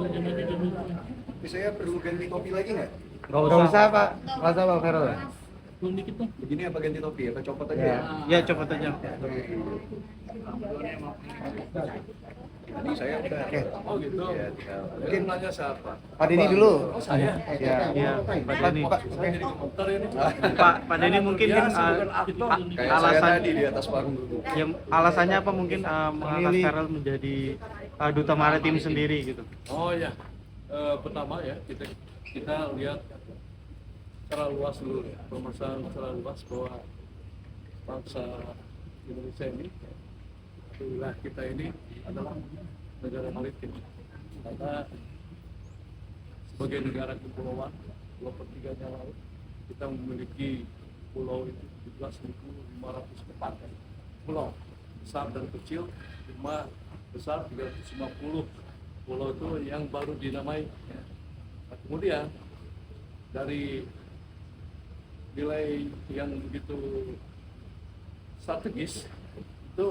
Tapi saya perlu ganti topi lagi nggak? Nggak usah Pak, nggak usah Pak Ferol. Begini apa ganti topi? Apa copot aja Ya, ya? ya copot aja. Tadi saya udah. Oh gitu. Ya, tinggal. Mungkin nanya siapa? Pak Denny dulu. Oh saya. Ya, ya Pak Denny. Saya jadi komputer ini. Pak Denny mungkin Ya, kan saya bukan aktor. Kayak saya alasan tadi di atas panggung dulu. yang alasannya apa mungkin mengangkat Ferol menjadi duta maritim sendiri gitu. Oh ya. Pertama ya kita lihat secara luas dulu ya. Permasalahan secara luas bahwa bangsa Indonesia ini, wilayah kita ini adalah negara maritim. Karena sebagai negara kepulauan, 2/3-nya laut, kita memiliki pulau itu 17.504 pulau besar dan kecil, 5 besar 350 pulau itu yang baru dinamai. Nah, kemudian dari nilai yang begitu strategis itu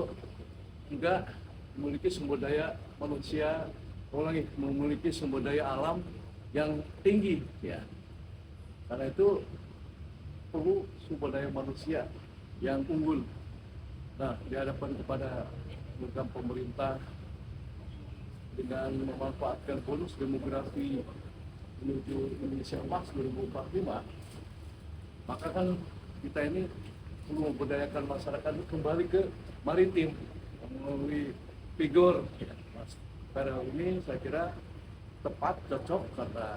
juga memiliki sumber daya manusia, memiliki sumber daya alam yang tinggi ya. Karena itu perlu sumber daya manusia yang unggul. Nah, dihadapkan kepada program pemerintah dengan memanfaatkan bonus demografi menuju Indonesia Emas 2045, maka kan kita ini perlu memberdayakan masyarakat itu kembali ke maritim melalui figur Mas Ferol ini. Saya kira tepat, cocok karena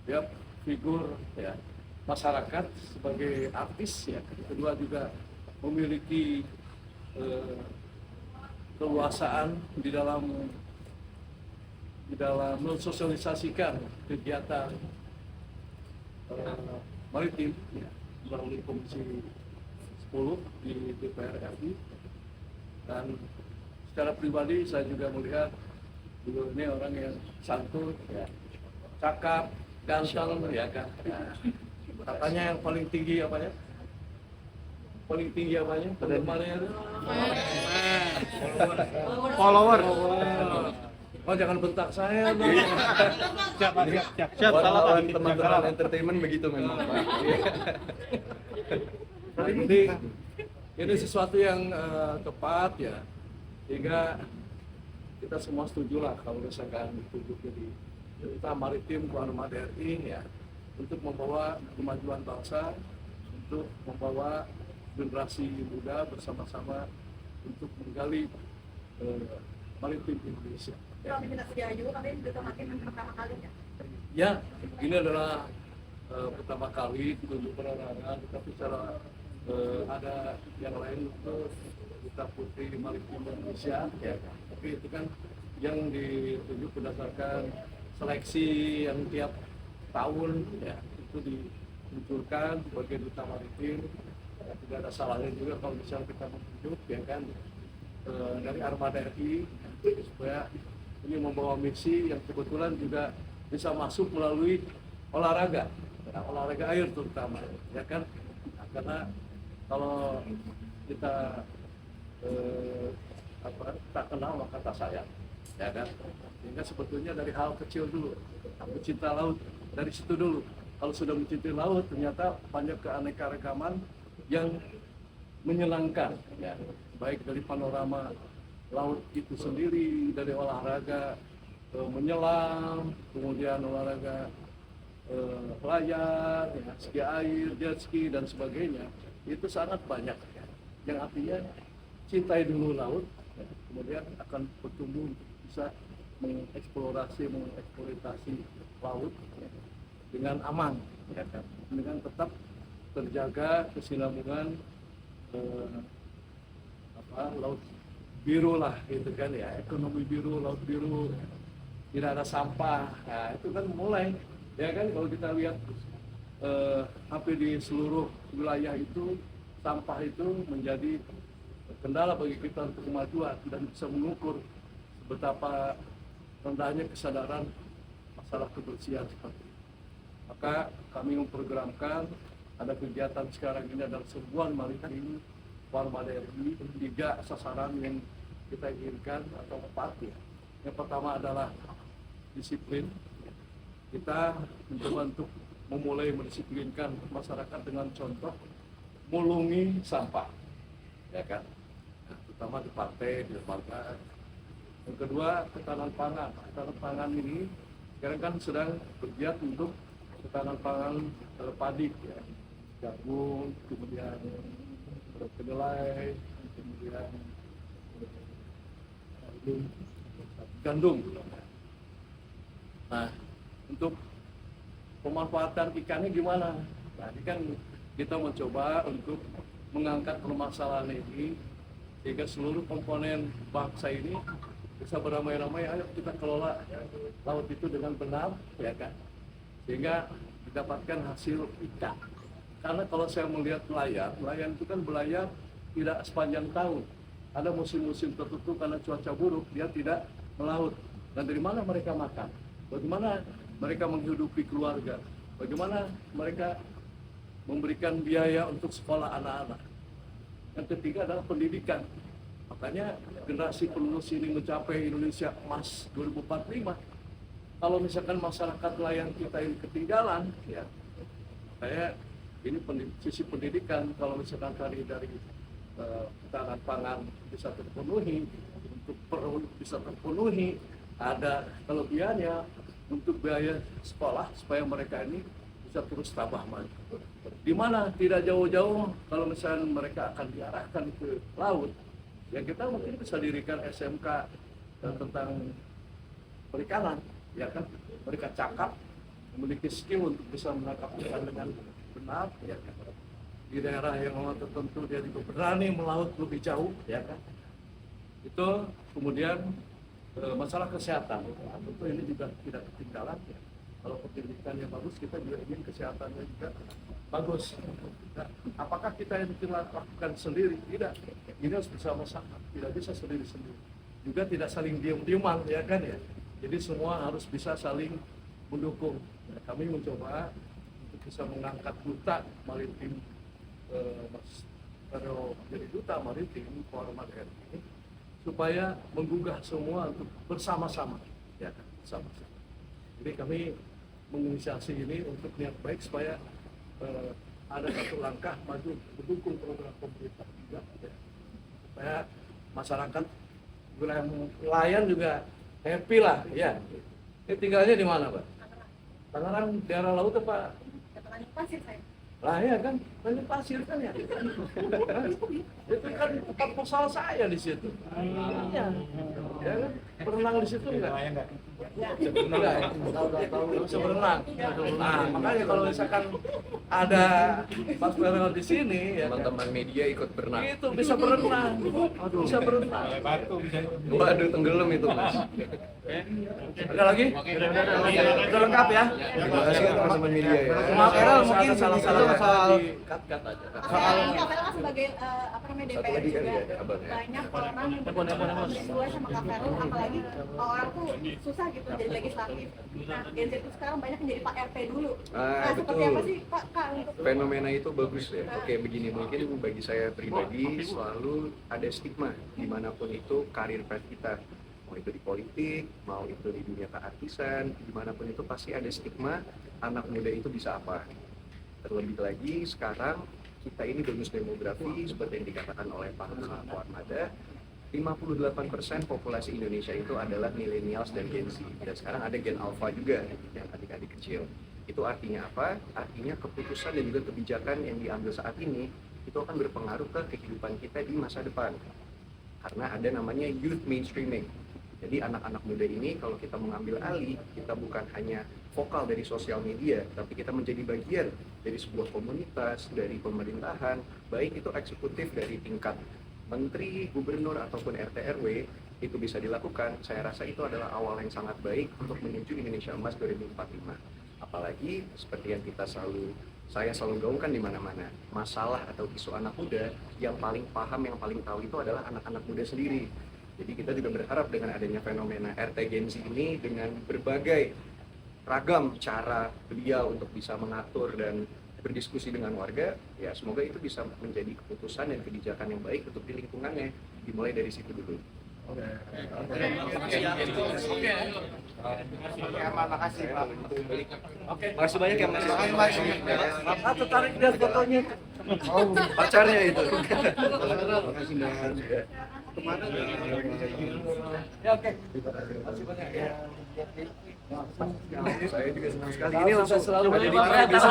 dia figur ya masyarakat sebagai artis ya. Kedua juga memiliki keluasaan di dalam mensosialisasikan kegiatan maritim ya, melalui Komisi 10 di DPR RI. Dan secara pribadi saya juga melihat beliau ini orang yang santun ya, cakap, ganteng ya kan. Nah, katanya yang paling tinggi apanya? Paling tinggi apanya? Penggemarnya itu? Follower. Oh jangan bentak saya dong. Siap, salah Pak. Teman-teman entertainment begitu memang Pak. Jadi ini sesuatu yang tepat ya, sehingga kita semua setuju lah kalau misalkan ditunjuk jadi duta maritim Armada RI ya, untuk membawa kemajuan bangsa, untuk membawa generasi muda bersama-sama untuk menggali maritim Indonesia. Kalau kita Sediayu, kami duta maritim pertama kalinya. Ya, ini adalah pertama kali ditunjuk perorangan, tetapi secara ada yang lain untuk duta putri maritim Indonesia ya. Tapi itu kan yang ditunjuk berdasarkan seleksi yang tiap tahun ya, itu dimunculkan sebagai duta maritim. Ya, tidak ada salahnya juga kalau misalnya kita menunjuk ya kan dari Armada RI supaya ini membawa misi yang kebetulan juga bisa masuk melalui olahraga, olahraga air terutama ya kan. Nah, karena kalau kita tak kenal maka tak sayang ya kan. Sehingga sebetulnya dari hal kecil dulu, mencinta laut dari situ dulu. Kalau sudah mencintai laut ternyata banyak keanekaragaman yang menyenangkan ya, baik dari panorama laut itu sendiri, dari olahraga menyelam, kemudian olahraga layar, ya, ski air, jet ski dan sebagainya, itu sangat banyak ya. Yang artinya cintai dulu laut, ya, kemudian akan bertumbuh bisa mengeksploitasi laut ya, dengan aman, ya kan, dengan tetap terjaga kesinambungan laut biru lah gitu kan ya, ekonomi biru, laut biru, tidak ada sampah. Nah, itu kan mulai ya kan, kalau kita lihat hampir di seluruh wilayah itu sampah itu menjadi kendala bagi kita untuk kemajuan dan bisa mengukur betapa rendahnya kesadaran masalah kebersihan seperti itu. Maka kami memprogramkan ada kegiatan sekarang ini adalah serbuan maritim Armada RI, 3 sasaran yang kita inginkan atau 4 ya. Yang pertama adalah disiplin. Kita mencoba untuk memulai mendisiplinkan masyarakat dengan contoh mulungi sampah, ya kan? Nah, terutama di partai, di lembaga. Yang kedua, ketahanan pangan. Ketahanan pangan ini sekarang kan sedang bergiat untuk ketahanan pangan padi, ya. Jagung, kemudian kedelai, kemudian gandum. Nah, untuk pemanfaatan ikannya gimana? Nah, ini kan kita mencoba untuk mengangkat permasalahan ini sehingga seluruh komponen bangsa ini bisa beramai-ramai, ayo kita kelola laut itu dengan benar, ya kan? Sehingga didapatkan hasil ikan. Karena kalau saya melihat nelayan itu kan belayar tidak sepanjang tahun. Ada musim-musim tertentu karena cuaca buruk dia tidak melaut. Dan dari mana mereka makan? Bagaimana mereka menghidupi keluarga? Bagaimana mereka memberikan biaya untuk sekolah anak-anak? Yang ketiga adalah pendidikan. Makanya generasi penerus ini mencapai Indonesia Emas 2045. Kalau misalkan masyarakat nelayan kita ini ketinggalan, ya, saya ini sisi pendidikan. Kalau misalkan tadi dari ketahanan pangan bisa terpenuhi, untuk perut bisa terpenuhi, ada kelebihannya untuk biaya sekolah supaya mereka ini bisa terus tambah maju. Di mana tidak jauh-jauh kalau misalnya mereka akan diarahkan ke laut, ya kita mungkin bisa dirikan SMK tentang perikanan, ya kan? Mereka cakap, memiliki skill untuk bisa menangkap ikan dengan benar, ya kan? Di daerah yang memang tertentu dia juga berani melaut lebih jauh, ya kan? Itu kemudian masalah kesehatan, tentu ini juga tidak ketinggalan, ya. Kalau pendidikannya bagus, kita juga ingin kesehatannya juga bagus. Nah, apakah kita yang lakukan sendiri? Tidak. Ini harus bersama-sama. Tidak bisa sendiri-sendiri. Juga tidak saling diam-diaman, ya kan ya. Jadi semua harus bisa saling mendukung. Nah, kami mencoba untuk bisa mengangkat duta maritim, kalau jadi duta maritim kehormatan RI ini, supaya menggugah semua untuk bersama-sama, ya kan, bersama-sama. Jadi kami menginisiasi ini untuk niat baik supaya ada satu langkah maju mendukung program pemerintah juga, ya. Supaya masyarakat wilayah nelayan juga happy lah, ya. Ini tinggalnya di mana, Pak? Tangerang, daerah laut apa? Tangerang pasir saya. Lah ya kan, banyak pasir kan ya. Itu kan tempat posal saya di situ. Iya. Ya kan, berenang di situ enggak? Enggak. Enggak tahu bisa berenang. Nah, makanya kalau misalkan ada Mas Ferel di sini ya kan, Teman-teman media ikut berenang. itu bisa berenang. Bisa berenang. Waduh, tenggelam itu, Mas. Ada lagi? Udah lengkap ya? Terima kasih teman-teman media ya. Mas Ferel mungkin salah-salah soal cut aja. Kak Ferel kan sebagai apa namanya Satu DPR lagi kan juga ya, kabarnya. banyak orang yang berdua sama Kak Ferel, apalagi orang tuh susah gitu jadi legislatif. Nah, Gen Z itu sekarang banyak yang jadi Pak RT dulu. Nah, seperti betul. apa sih Pak untuk Fenomena itu bagus ya. Oke, begini, mungkin bagi saya pribadi selalu ada stigma dimanapun itu karir pers kita, mau itu di politik, mau itu di dunia keartisan, dimanapun itu pasti ada stigma anak muda itu bisa apa. Terlebih lagi sekarang kita ini bonus demografi seperti yang dikatakan oleh Pak Armada, 58% populasi Indonesia itu adalah millennials dan Gen Z, dan sekarang ada Gen Alpha juga yang adik-adik kecil. Itu artinya apa? Artinya keputusan dan juga kebijakan yang diambil saat ini itu akan berpengaruh ke kehidupan kita di masa depan. Karena ada namanya youth mainstreaming. Jadi anak-anak muda ini kalau kita mengambil alih, kita bukan hanya vokal dari sosial media, tapi kita menjadi bagian dari sebuah komunitas, dari pemerintahan, baik itu eksekutif dari tingkat menteri, gubernur, ataupun RT RW, itu bisa dilakukan. Saya rasa itu adalah awal yang sangat baik untuk menuju Indonesia Emas 2045. Apalagi seperti yang saya selalu gaungkan di mana-mana, masalah atau isu anak muda yang paling paham, yang paling tahu itu adalah anak-anak muda sendiri. Jadi kita juga berharap dengan adanya fenomena RT Gen Z ini, dengan berbagai ragam cara beliau untuk bisa mengatur dan berdiskusi dengan warga, ya semoga itu bisa menjadi keputusan dan kebijakan yang baik untuk di lingkungannya, dimulai dari situ dulu. Oke. Makasih Pak. Oke. Makasih banyak ya Mas. Ah, tertarik lihat fotonya. Pacarnya itu. Ya oke. Makasih banyak ya. Saya juga senang sekali. Ini langsung selalu ada di tanggal bisa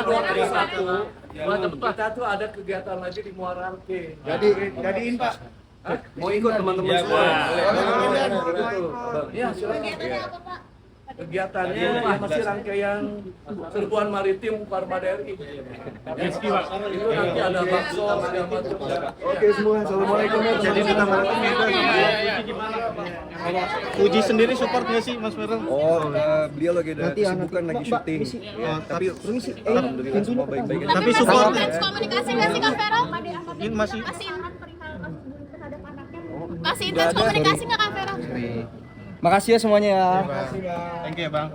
21 kita tuh ada kegiatan lagi di Muara Angke. Jadiin Pak. mau ikut teman-teman semua. Iya, silakan. Kegiatannya apa Pak? Kegiatannya masih rangkaian serbuan maritim Parmaderi. Itu nanti ada bakso segala macam. Oke semua, assalamualaikum. Jadi duta maritim itu Uji sendiri support nggak sih Mas Merel? Oh, beliau lagi ada kesibukan lagi syuting. Tapi alhamdulillah semua baik-baik aja. Tapi support Intens komunikasi nggak sih Kak Vero? ini masih Masih intens komunikasi nggak Kak Vero? Makasih ya semuanya ya. Thank you ya Bang.